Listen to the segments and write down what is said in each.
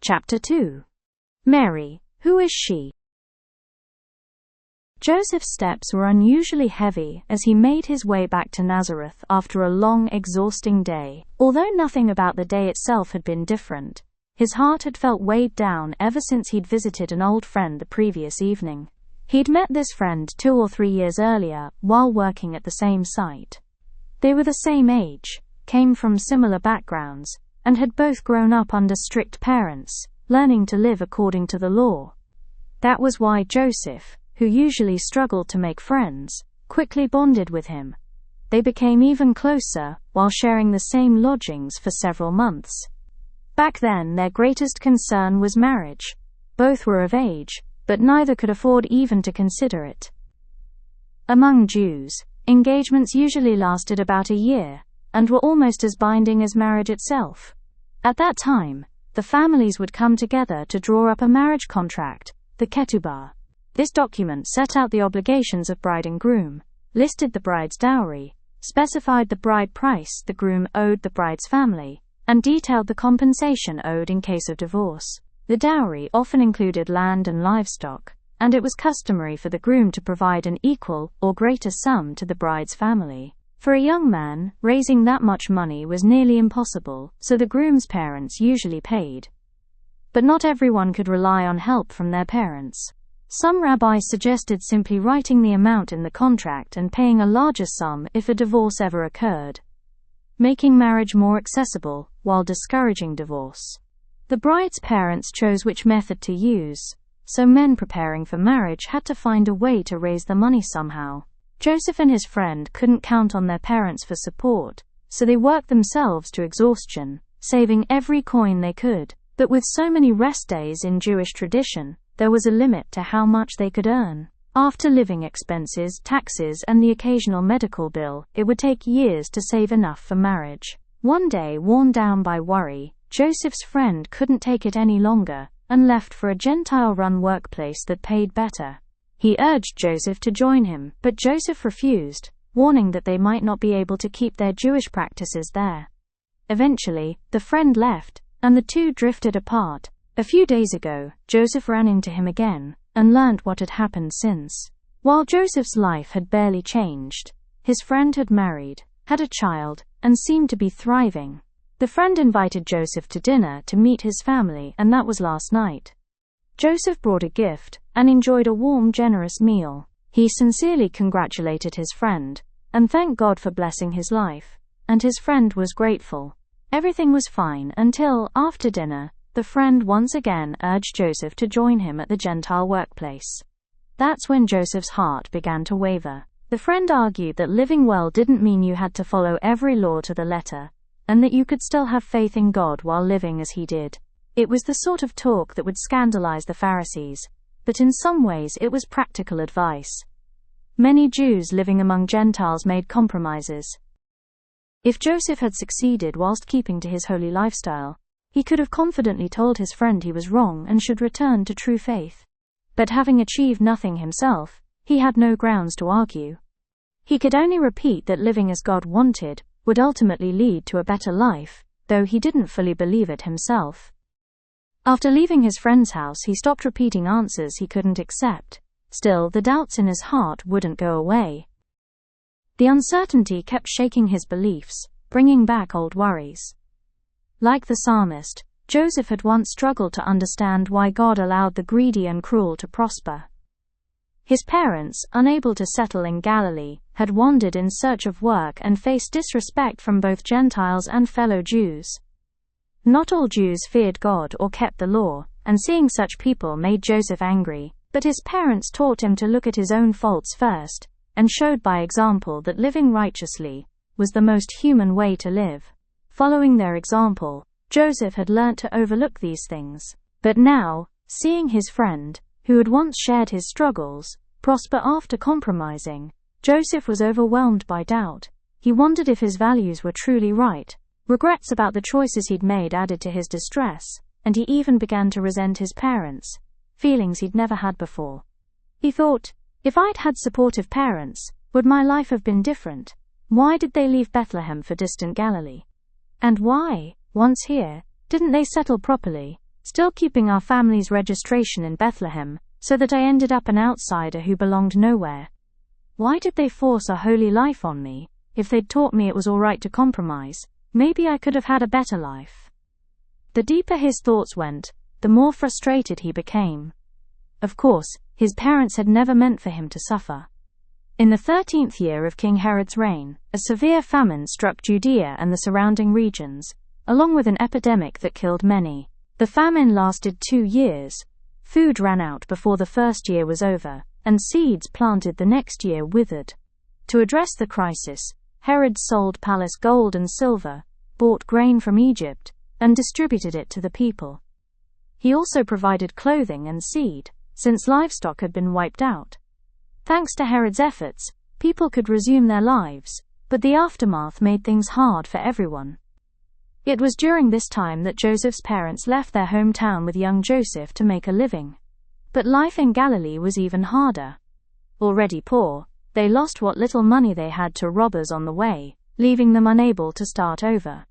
Chapter 2. Mary, who is she? Joseph's steps were unusually heavy as he made his way back to Nazareth after a long, exhausting day. Although nothing about the day itself had been different, his heart had felt weighed down ever since he'd visited an old friend the previous evening. He'd met this friend 2 or 3 years earlier while working at the same site. They were the same age, came from similar backgrounds, and had both grown up under strict parents, learning to live according to the law. That was why Joseph, who usually struggled to make friends, quickly bonded with him. They became even closer while sharing the same lodgings for several months. Back then, their greatest concern was marriage. Both were of age, but neither could afford even to consider it. Among Jews, engagements usually lasted about a year, and were almost as binding as marriage itself. At that time, the families would come together to draw up a marriage contract, the ketubah. This document set out the obligations of bride and groom, listed the bride's dowry, specified the bride price the groom owed the bride's family, and detailed the compensation owed in case of divorce. The dowry often included land and livestock, and it was customary for the groom to provide an equal or greater sum to the bride's family. For a young man, raising that much money was nearly impossible, so the groom's parents usually paid. But not everyone could rely on help from their parents. Some rabbis suggested simply writing the amount in the contract and paying a larger sum if a divorce ever occurred, making marriage more accessible while discouraging divorce. The bride's parents chose which method to use, so men preparing for marriage had to find a way to raise the money somehow. Joseph and his friend couldn't count on their parents for support, so they worked themselves to exhaustion, saving every coin they could. But with so many rest days in Jewish tradition, there was a limit to how much they could earn. After living expenses, taxes, and the occasional medical bill, it would take years to save enough for marriage. One day, worn down by worry, Joseph's friend couldn't take it any longer, and left for a Gentile-run workplace that paid better. He urged Joseph to join him, but Joseph refused, warning that they might not be able to keep their Jewish practices there. Eventually, the friend left, and the two drifted apart. A few days ago, Joseph ran into him again, and learned what had happened since. While Joseph's life had barely changed, his friend had married, had a child, and seemed to be thriving. The friend invited Joseph to dinner to meet his family, and that was last night. Joseph brought a gift, and enjoyed a warm, generous meal. He sincerely congratulated his friend, and thanked God for blessing his life, and his friend was grateful. Everything was fine until, after dinner, the friend once again urged Joseph to join him at the Gentile workplace. That's when Joseph's heart began to waver. The friend argued that living well didn't mean you had to follow every law to the letter, and that you could still have faith in God while living as he did. It was the sort of talk that would scandalize the Pharisees, but in some ways it was practical advice. Many Jews living among Gentiles made compromises. If Joseph had succeeded whilst keeping to his holy lifestyle, he could have confidently told his friend he was wrong and should return to true faith. But having achieved nothing himself, he had no grounds to argue. He could only repeat that living as God wanted would ultimately lead to a better life, though he didn't fully believe it himself. After leaving his friend's house, he stopped repeating answers he couldn't accept. Still, the doubts in his heart wouldn't go away. The uncertainty kept shaking his beliefs, bringing back old worries. Like the psalmist, Joseph had once struggled to understand why God allowed the greedy and cruel to prosper. His parents, unable to settle in Galilee, had wandered in search of work and faced disrespect from both Gentiles and fellow Jews. Not all Jews feared God or kept the law, and seeing such people made Joseph angry, but his parents taught him to look at his own faults first, and showed by example that living righteously was the most human way to live. Following their example, Joseph had learnt to overlook these things. But now, seeing his friend, who had once shared his struggles, prosper after compromising, Joseph was overwhelmed by doubt. He wondered if his values were truly right. Regrets about the choices he'd made added to his distress, and he even began to resent his parents, feelings he'd never had before. He thought, if I'd had supportive parents, would my life have been different? Why did they leave Bethlehem for distant Galilee? And why, once here, didn't they settle properly? still keeping our family's registration in Bethlehem, so that I ended up an outsider who belonged nowhere. Why did they force a holy life on me? If they'd taught me it was all right to compromise, maybe I could have had a better life." The deeper his thoughts went, the more frustrated he became. Of course, his parents had never meant for him to suffer. In the 13th year of King Herod's reign, a severe famine struck Judea and the surrounding regions, along with an epidemic that killed many. The famine lasted 2 years. Food ran out before the first year was over, and seeds planted the next year withered. To address the crisis, Herod sold palace gold and silver, bought grain from Egypt, and distributed it to the people. He also provided clothing and seed, since livestock had been wiped out. Thanks to Herod's efforts, people could resume their lives, but the aftermath made things hard for everyone. It was during this time that Joseph's parents left their hometown with young Joseph to make a living. But life in Galilee was even harder. Already poor, they lost what little money they had to robbers on the way, leaving them unable to start over.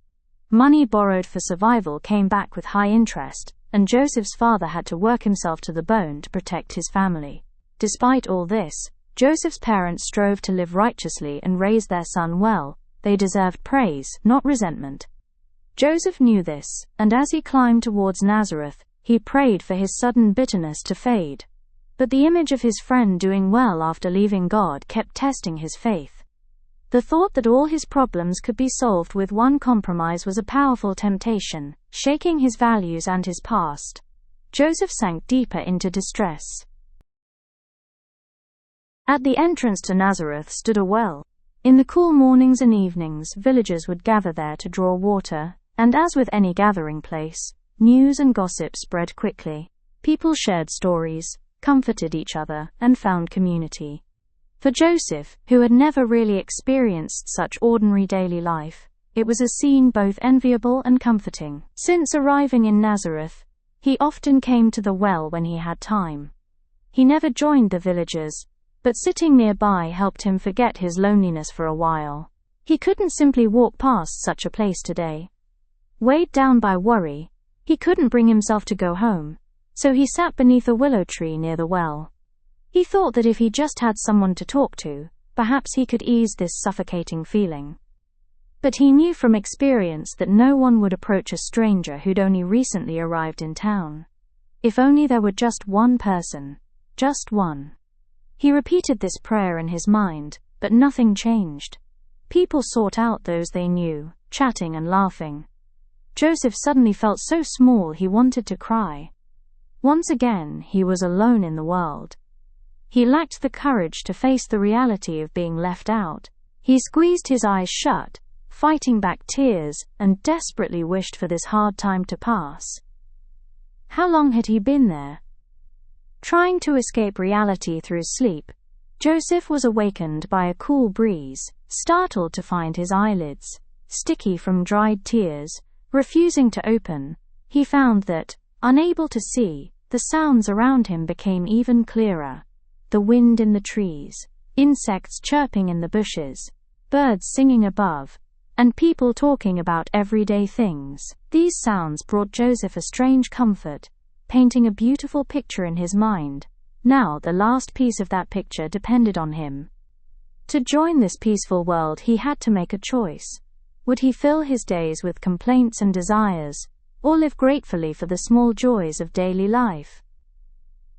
Money borrowed for survival came back with high interest, and Joseph's father had to work himself to the bone to protect his family. Despite all this, Joseph's parents strove to live righteously and raise their son well. They deserved praise, not resentment. Joseph knew this, and as he climbed towards Nazareth, he prayed for his sudden bitterness to fade. But the image of his friend doing well after leaving God kept testing his faith. The thought that all his problems could be solved with one compromise was a powerful temptation, shaking his values and his past. Joseph sank deeper into distress. At the entrance to Nazareth stood a well. In the cool mornings and evenings, villagers would gather there to draw water, and as with any gathering place, news and gossip spread quickly. People shared stories, comforted each other, and found community. For Joseph, who had never really experienced such ordinary daily life, it was a scene both enviable and comforting. Since arriving in Nazareth, he often came to the well when he had time. He never joined the villagers, but sitting nearby helped him forget his loneliness for a while. He couldn't simply walk past such a place today. Weighed down by worry, he couldn't bring himself to go home, so he sat beneath a willow tree near the well. He thought that if he just had someone to talk to, perhaps he could ease this suffocating feeling. But he knew from experience that no one would approach a stranger who'd only recently arrived in town. If only there were just one person. Just one. He repeated this prayer in his mind, but nothing changed. People sought out those they knew, chatting and laughing. Joseph suddenly felt so small he wanted to cry. Once again, he was alone in the world. He lacked the courage to face the reality of being left out. He squeezed his eyes shut, fighting back tears, and desperately wished for this hard time to pass. How long had he been there? Trying to escape reality through sleep, Joseph was awakened by a cool breeze, startled to find his eyelids, sticky from dried tears, refusing to open. He found that, unable to see, the sounds around him became even clearer. The wind in the trees, insects chirping in the bushes, birds singing above, and people talking about everyday things. These sounds brought Joseph a strange comfort, painting a beautiful picture in his mind. Now the last piece of that picture depended on him. To join this peaceful world he had to make a choice. Would he fill his days with complaints and desires, or live gratefully for the small joys of daily life?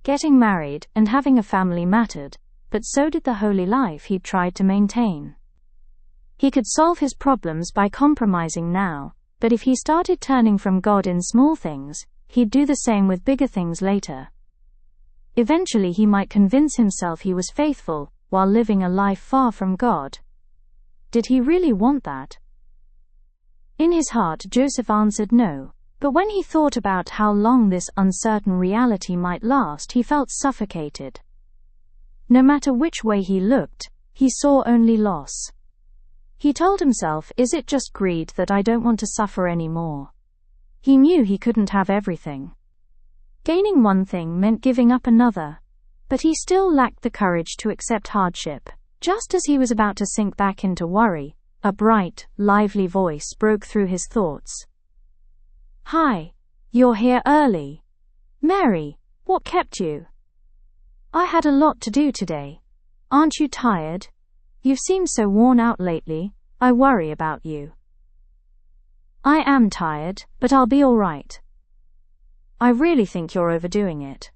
Getting married and having a family mattered, but so did the holy life he'd tried to maintain. He could solve his problems by compromising now, but if he started turning from God in small things, he'd do the same with bigger things later. Eventually he might convince himself he was faithful, while living a life far from God. Did he really want that? In his heart Joseph answered no, but when he thought about how long this uncertain reality might last, he felt suffocated. No matter which way he looked, he saw only loss. He told himself, is it just greed that I don't want to suffer anymore? He knew he couldn't have everything. Gaining one thing meant giving up another. But he still lacked the courage to accept hardship. Just as he was about to sink back into worry, a bright, lively voice broke through his thoughts. Hi, You're here early. Mary, what kept you? I had a lot to do today. Aren't you tired? You've seemed so worn out lately. I worry about you. I am tired, but I'll be all right. I really think you're overdoing it.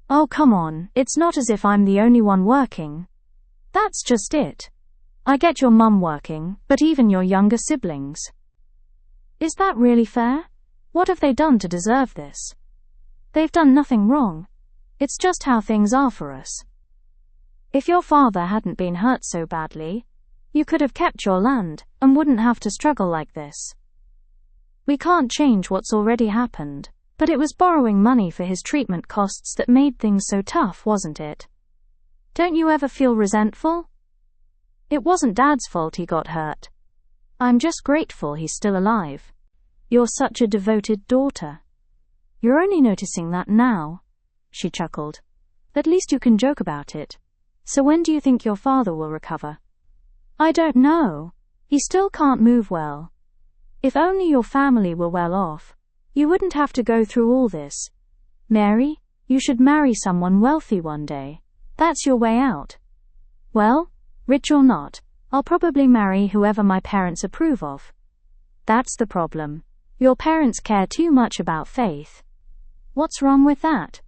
Oh, come on, it's not as if I'm the only one working. That's just it. I get your mum working, but even your younger siblings. Is that really fair? What have they done to deserve this? They've done nothing wrong. It's just how things are for us. If your father hadn't been hurt so badly, you could have kept your land and wouldn't have to struggle like this. We can't change what's already happened, but it was borrowing money for his treatment costs that made things so tough, wasn't it? Don't you ever feel resentful? It wasn't Dad's fault he got hurt. I'm just grateful he's still alive. You're such a devoted daughter. You're only noticing that now, she chuckled. At least you can joke about it. So when do you think your father will recover? I don't know. He still can't move well. If only your family were well off, you wouldn't have to go through all this. Mary, you should marry someone wealthy one day. That's your way out. Well, rich or not, I'll probably marry whoever my parents approve of. That's the problem. Your parents care too much about faith. What's wrong with that?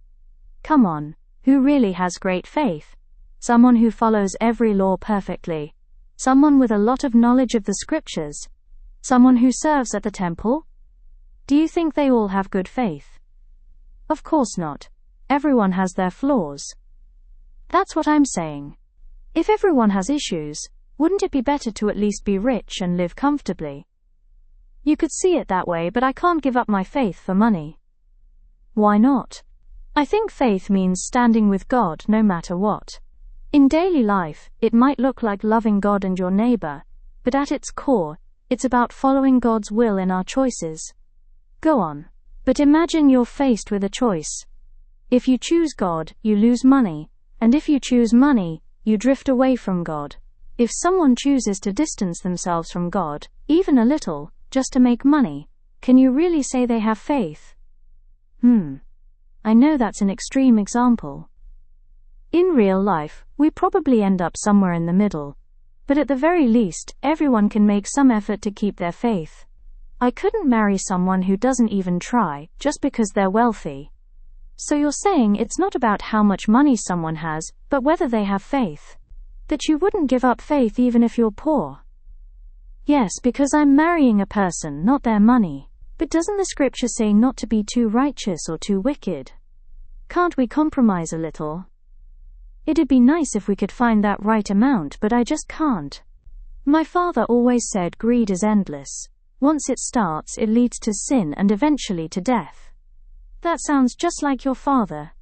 Come on, who really has great faith? Someone who follows every law perfectly. Someone with a lot of knowledge of the scriptures. Someone who serves at the temple? Do you think they all have good faith? Of course not. Everyone has their flaws. That's what I'm saying. If everyone has issues, wouldn't it be better to at least be rich and live comfortably? You could see it that way, but I can't give up my faith for money. Why not? I think faith means standing with God no matter what. In daily life, it might look like loving God and your neighbor, but at its core, it's about following God's will in our choices. Go on. But imagine you're faced with a choice. If you choose God, you lose money, and if you choose money, you drift away from God. If someone chooses to distance themselves from God, even a little, just to make money, can you really say they have faith? I know that's an extreme example. In real life, we probably end up somewhere in the middle. But at the very least, everyone can make some effort to keep their faith. I couldn't marry someone who doesn't even try, just because they're wealthy. So you're saying it's not about how much money someone has, but whether they have faith. That you wouldn't give up faith even if you're poor. Yes, because I'm marrying a person, not their money. But doesn't the scripture say not to be too righteous or too wicked? Can't we compromise a little? It'd be nice if we could find that right amount, but I just can't. My father always said greed is endless. Once it starts, it leads to sin and eventually to death. That sounds just like your father.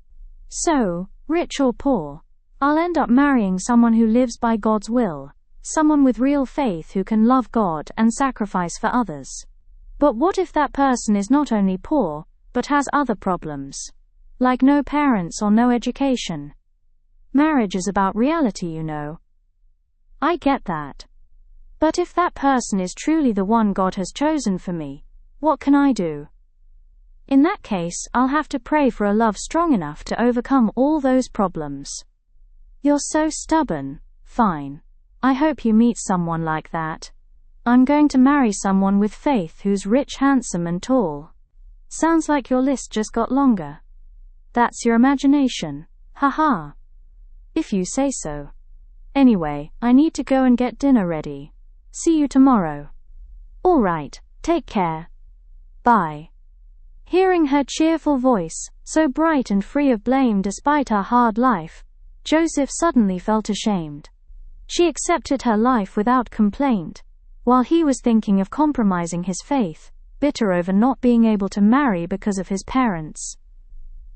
So, rich or poor, I'll end up marrying someone who lives by God's will, someone with real faith who can love God and sacrifice for others. But what if that person is not only poor, but has other problems? Like no parents or no education. Marriage is about reality, you know. I get that. But if that person is truly the one God has chosen for me, what can I do? In that case, I'll have to pray for a love strong enough to overcome all those problems. You're so stubborn. Fine. I hope you meet someone like that. I'm going to marry someone with faith who's rich, handsome, and tall. Sounds like your list just got longer. That's your imagination. Haha. If you say so. Anyway, I need to go and get dinner ready. See you tomorrow. All right, take care. Bye. Hearing her cheerful voice, so bright and free of blame despite her hard life, Joseph suddenly felt ashamed. She accepted her life without complaint, while he was thinking of compromising his faith, bitter over not being able to marry because of his parents.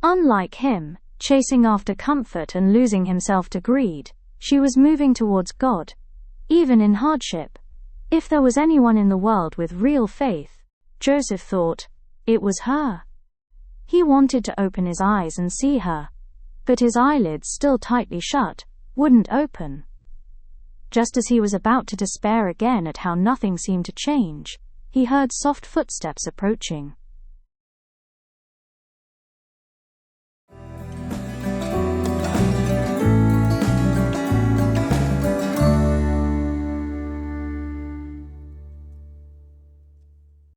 Unlike him, chasing after comfort and losing himself to greed, she was moving towards God, even in hardship. If there was anyone in the world with real faith, Joseph thought, it was her. He wanted to open his eyes and see her, but his eyelids, still tightly shut, wouldn't open. Just as he was about to despair again at how nothing seemed to change, he heard soft footsteps approaching.